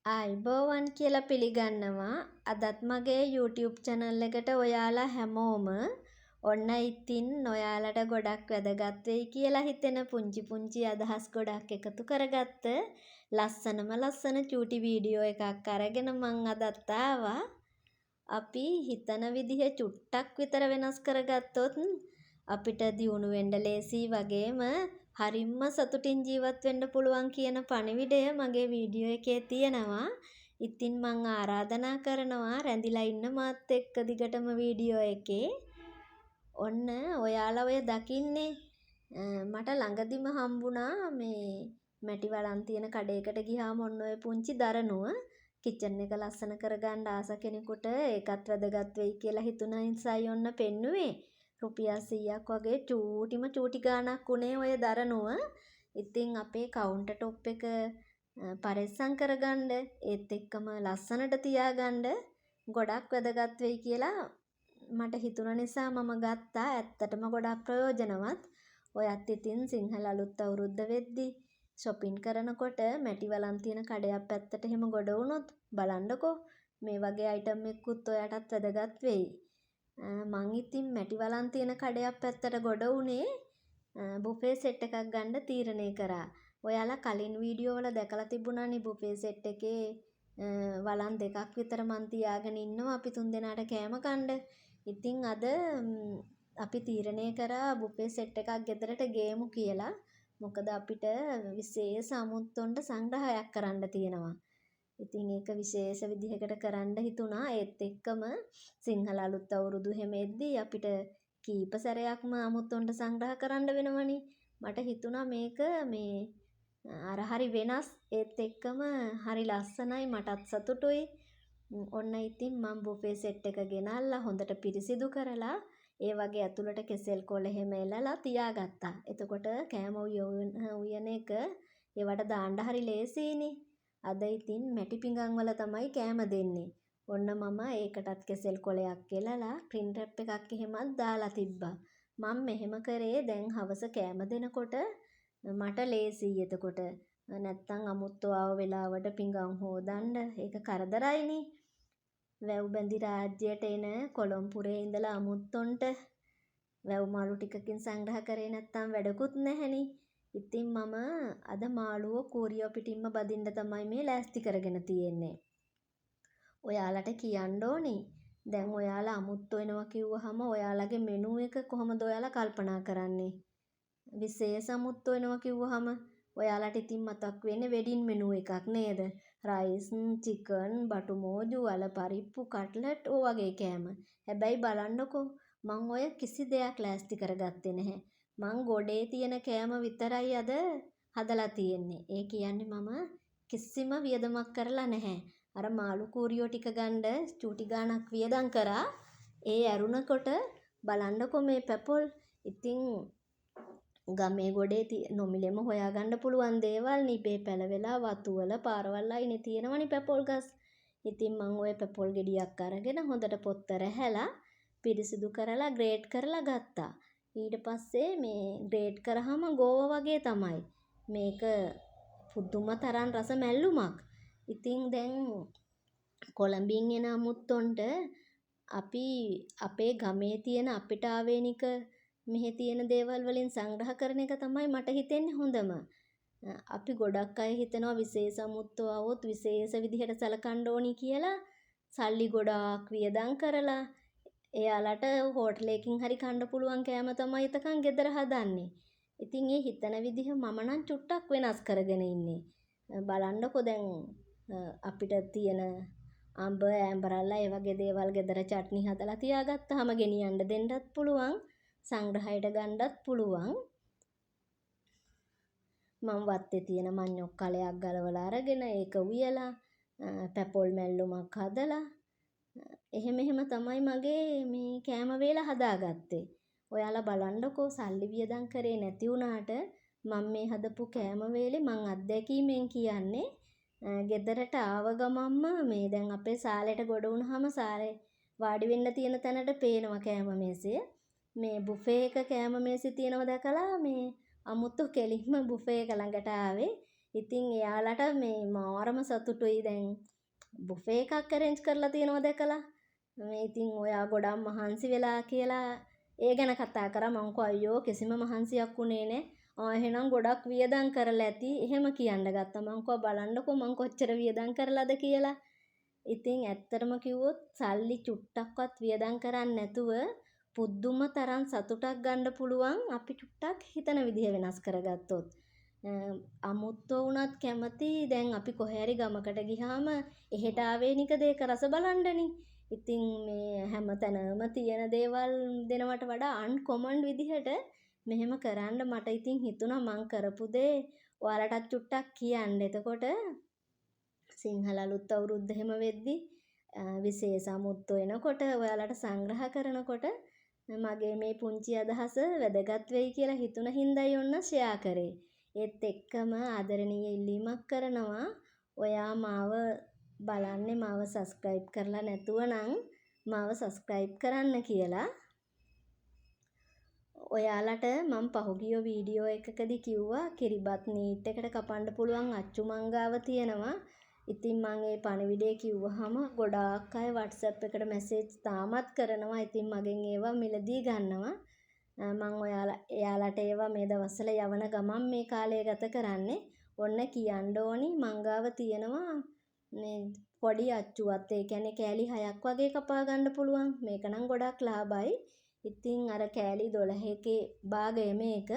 ආයිබෝවන් කියලා පිළිගන්නවා. අදත් මගේ YouTube channel එකට ඔයාලා හැමෝම ඔන්න ඉතින් ඔයාලට ගොඩක් වැදගත් වෙයි කියලා හිතෙන පුංචි අදහස් ගොඩක් එකතු කරගත්ත ලස්සන චූටි වීඩියෝ එකක් අරගෙන මං අදත් ආවා. අපි හිතන විදිහ චුට්ටක් විතර වෙනස් කරගත්තොත් අපිට දියුණු වෙන්න ලේසි වගේම හරිම්ම සතුටින් ජීවත් වෙන්න පුළුවන් කියන පණිවිඩය මගේ වීඩියෝ එකේ තියෙනවා. ඉතින් මං ආරාධනා කරනවා රැඳිලා ඉන්න මාත් එක්ක දිගටම වීඩියෝ එකේ. ඔන්න ඔයාලා ඔය දකින්නේ මට ළඟදිම හම්බුණා මේ මැටි වලන් තියෙන කඩේකට ගියාම ඔන්න ඔය පුංචි දරනුව කිචන් එක ලස්සන කරගන්න ආස කෙනෙකුට ඒකත් වැදගත් වෙයි කියලා හිතුණා නිසායි ඔන්න පෙන්නුවේ. රුපියල් 100ක් වගේ චූටි ගාණක් උනේ ඔය දරනුව. ඉතින් අපේ කවුන්ටර් টොප් එක පරිස්සම් කරගන්න ඒත් එක්කම ලස්සනට තියාගන්න ගොඩක් වැදගත් වෙයි කියලා මට හිතුණ නිසා මම ගත්තා. ඇත්තටම ගොඩක් ප්‍රයෝජනවත්. ඔයත් ඉතින් සිංහල අලුත් අවුරුද්ද වෙද්දි shopping කරනකොට මැටි වලන් තියෙන කඩයක් පැත්තට එහෙම ගොඩ වුණොත් බලන්නකෝ මේ වගේ item එකකුත් ඔයාටත් වැදගත් වෙයි. මං ඉතින් මැටි වලන් තියෙන කඩයක් පැත්තට ගොඩ වුණේ බුෆේ සෙට් එකක් ගන්න තීරණය කරා. ඔයාලා කලින් වීඩියෝ වල දැකලා තිබුණානේ බුෆේ සෙට් එකේ වලන් දෙකක් විතර මං තියාගෙන ඉන්නවා අපි තුන් දෙනාට කෑම කන්න. ඉතින් අද අපි තීරණය කරා බුෆේ සෙට් එකක් ගෙදරට ගේමු කියලා. මොකද අපිට විශේෂ අමුත්තොන්ට සංග්‍රහයක් කරන්න තියෙනවා. ඉතින් ඒක විශේෂ විදිහකට කරන්න හිතුණා. ඒත් එක්කම සිංහල අලුත් අවුරුදු හැම එද්දී අපිට කීප සැරයක්ම අමුත්තොන්ට සංග්‍රහ කරන්න වෙනවනේ. මට හිතුණා මේක මේ අර හරි වෙනස් ඒත් එක්කම හරි ලස්සනයි මටත් සතුටුයි. ඔන්න ඉතින් මම බුෆේ සෙට් එක ගෙනල්ලා හොඳට පිරිසිදු කරලා ඒ වගේ ඇතුළට කෙසෙල් කොළ එහෙම එලලා තියාගත්තා. එතකොට කෑම උයන එක ඒවට දාන්න හරි ලේසියිනේ. අද ඉතින් මැටි පිඟන් වල තමයි කෑම දෙන්නේ. ඔන්න මම ඒකටත් කෙසෙල් කොළයක් එලලා ප්‍රින්ට් රැප් එකක් එහෙමත් දාලා තිබ්බා. මම මෙහෙම කරේ දැන් හවස කෑම දෙනකොට මට ලේසියි එතකොට. නැත්තම් අමුත්තෝ ආව වෙලාවට පිඟන් හොදන්න ඒක කරදරයිනේ. වැව් බැඳි රාජ්‍යයට එන කොළඹපුරේ ඉඳලා අමුත්තොන්ට වැව් මාළු ටිකකින් සංග්‍රහ කරේ නැත්තම් වැඩකුත් නැහැනේ. ඉතින් මම අද මාළුව කූරියෝ පිටින්ම බදින්න තමයි මේ ලෑස්ති කරගෙන තියෙන්නේ. ඔයාලට කියන්න ඕනේ. දැන් ඔයාලා අමුත්තෝ එනවා කිව්වහම ඔයාලගේ මෙනු එක කොහොමද ඔයාලා කල්පනා කරන්නේ? විශේෂ අමුත්තෝ එනවා කිව්වහම ඔයාලට ඉතින් මතක් වෙන්නේ වෙඩින් මෙනු එකක් නේද? රයිස්, චිකන්, බටු මෝජු, වල පරිප්පු, කට්ලට් ඕ වගේ කෑම. හැබැයි බලන්නකෝ මං ඔය කිසි දෙයක් ලෑස්ති කරගත්තේ නැහැ. මං ගොඩේ තියෙන කෑම විතරයි අද හදලා තියෙන්නේ. ඒ කියන්නේ මම කිසිම වියදමක් කරලා නැහැ. අර මාළු කූරියෝ ටික ගන්න චූටි ගාණක් වියදම් කරා. ඒ ඇරුණකොට බලන්නකෝ මේ පැපොල්. ඉතින් ගමේ ගොඩේ නොමිලෙම හොයාගන්න පුළුවන් දේවල් නිබේ පැලවෙලා වතු වල පාරවල් අයිනේ තියෙනවනේ පැපොල් ගස්. ඉතින් මං ওই පැපොල් ගෙඩියක් අරගෙන හොඳට පොත්ත රැහැලා පිරිසිදු කරලා ග්‍රේට් කරලා ගත්තා. ඊට පස්සේ මේ ග්‍රේට් කරාම ගෝව වගේ තමයි. මේක පුදුම තරම් රස මැල්ලුමක්. ඉතින් දැන් කොළඹින් එන අමුත්තොන්ට අපි අපේ ගමේ තියෙන අපිට ආවේනික මෙහි තියෙන දේවල් වලින් සංග්‍රහ කරන එක තමයි මට හිතෙන්නේ හොඳම. අපි ගොඩක් අය හිතනවා විශේෂ අමුත්තෝ આવොත් විශේෂ විදිහට සලකන්න ඕනි කියලා සල්ලි ගොඩාක් වියදම් කරලා එයාලට හෝටලයකින් හරි කන්න පුළුවන් කෑම තමයි එතකන් ගෙදර හදන්නේ. ඉතින් ඒ හිතන විදිහ මම නම් චුට්ටක් වෙනස් කරගෙන ඉන්නේ. බලන්නකෝ දැන් අපිට තියෙන අඹ ඇඹරල්ලා ඒ වගේ දේවල් ගෙදර චට්නි හදලා තියාගත්තාම ගෙනියන්න දෙන්නත් පුළුවන්. සංග්‍රහයට ගන්නත් පුළුවන්. මම වත්තේ තියෙන මඤ්ඤොක් කලයක් ගලවලා අරගෙන ඒක උයලා පැපොල් මැල්ලුමක් හදලා එහෙම තමයි මගේ මේ කෑම වේල හදාගත්තේ. ඔයාලා බලන්නකෝ සල්ලි වියදම් කරේ නැති වුණාට මම මේ හදපු කෑම වේලේ මං අත්දැකීමෙන් කියන්නේ ගෙදරට ආව ගමම්ම මේ දැන් අපේ සාලෙට ගොඩ වුණාම සාලේ වාඩි වෙන්න තියෙන තැනට පේනවා කෑම මේසය. මේ බුෆේ එක කෑම මේසෙ තියෙනව දැකලා මේ අමුතු කෙලින්ම බුෆේ එක ළඟට ආවේ. ඉතින් එයාලට මේ මාරම සතුටුයි දැන් බුෆේ එකක් arrange කරලා තියෙනවා දැකලා. මේ ඉතින් ඔයා ගොඩක් මහන්සි වෙලා කියලා ඒ ගැන කතා කරා. මං කෝ අයියෝ කිසිම මහන්සියක් උනේ නෑ. එහෙනම් ගොඩක් වියදම් කරලා ඇති. එහෙම කියන්න ගත්තා. මං කෝ බලන්නකෝ මං කොච්චර වියදම් කරලාද කියලා. ඉතින් ඇත්තටම කිව්වොත් සල්ලි චුට්ටක්වත් වියදම් කරන්නේ නැතුව පුදුම තරම් සතුටක් ගන්න පුළුවන් අපි චුට්ටක් හිතන විදිහ වෙනස් කරගත්තොත්. අමුත්තෝ වුණත් කැමති දැන් අපි කොහේ හරි ගමකට ගියාම එහෙට ආවේනික දේක රස බලන්නනේ. ඉතින් මේ හැම තැනම තියෙන දේවල් දෙනවට වඩා අන්කොමන් විදිහට මෙහෙම කරන්න මට ඉතින් හිතුණා මං කරපු දේ ඔයාලටත් චුට්ටක් කියන්න. එතකොට සිංහල අලුත් අවුරුද්ද එහෙම වෙද්දි විශේෂ අමුත්තෝ එනකොට ඔයාලට සංග්‍රහ කරනකොට මගේ මේ පුංචි අදහස වැදගත් වෙයි කියලා හිතුණ හින්දායි ඔන්න ෂෙයා කරේ. ඒත් එක්කම ආදරණීය ඉල්ලීමක් කරනවා ඔයා මාව බලන්නේ මාව සබ්ස්ක්‍රයිබ් කරලා නැතුව නම් මාව සබ්ස්ක්‍රයිබ් කරන්න කියලා. ඔයාලට මම පහුගිය වීඩියෝ එකකදී කිව්වා කිරිබත් නීට් එකට කපන්න පුළුවන් අච්චු මංගාව තියෙනවා. ඉතින් මම ඒ පණිවිඩය කිව්වහම ගොඩාක් අය WhatsApp එකට මැසේජ් තාමත් කරනවා. ඉතින් මගෙන් ඒවා මිලදී ගන්නවා. මම එයාලට ඒවා මේ දවස්වල යවන ගමන් මේ කාලය ගත කරන්නේ. ඔන්න කියන්න ඕනි මංගාව තියෙනවා මේ පොඩි අච්චුවත්. ඒ කියන්නේ කෑලි 6ක් වගේ කපා ගන්න පුළුවන්. මේක නම් ගොඩක් ලාභයි. ඉතින් අර කෑලි 12කේ භාගය මේක.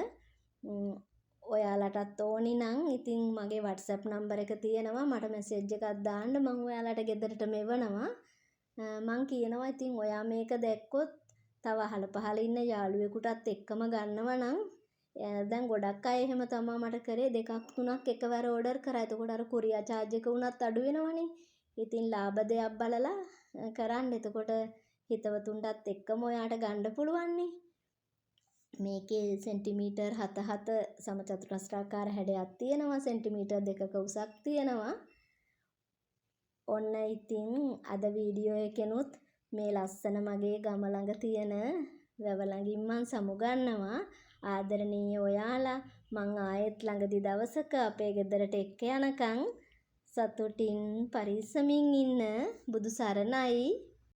ඔයාලටත් ඕනි නම් ඉතින් මගේ WhatsApp නම්බර එක තියෙනවා. මට මැසේජ් එකක් දාන්න මම ඔයාලට ගෙදරට මෙවනවා. මං කියනවා ඉතින් ඔයා මේක දැක්කොත් තව අහල පහල ඉන්න යාළුවෙකුටත් එක්කම ගන්නවා නම් දැන් ගොඩක් අය එහෙම තමයි මට කරේ 2ක් 3ක් එකවර ඕඩර් කරා. එතකොට අර කුරියා charge එක උනත් අඩු වෙනවනේ. ඉතින් ලාභ දෙයක් බලලා කරන්න. එතකොට හිතවතුන්ටත් එක්කම ඔයාට ගන්න පුළුවන් නේ. මේකේ සෙන්ටිමීටර් 7 සමචතුරස්‍රාකාර හැඩයක් තියෙනවා. සෙන්ටිමීටර් 2ක උසක් තියෙනවා. ඔන්න ඉතින් අද වීඩියෝ එකෙනුත් මේ ලස්සන මගේ ගම ළඟ තියෙන වැව ළඟින් මං සමුගන්නවා. ආදරණීය ඔයාලා මං ආයෙත් ළඟදි දවසක අපේ ගෙදරට එක්ක යනකම් සතුටින් පරිස්සමින් ඉන්න. බුදු සරණයි.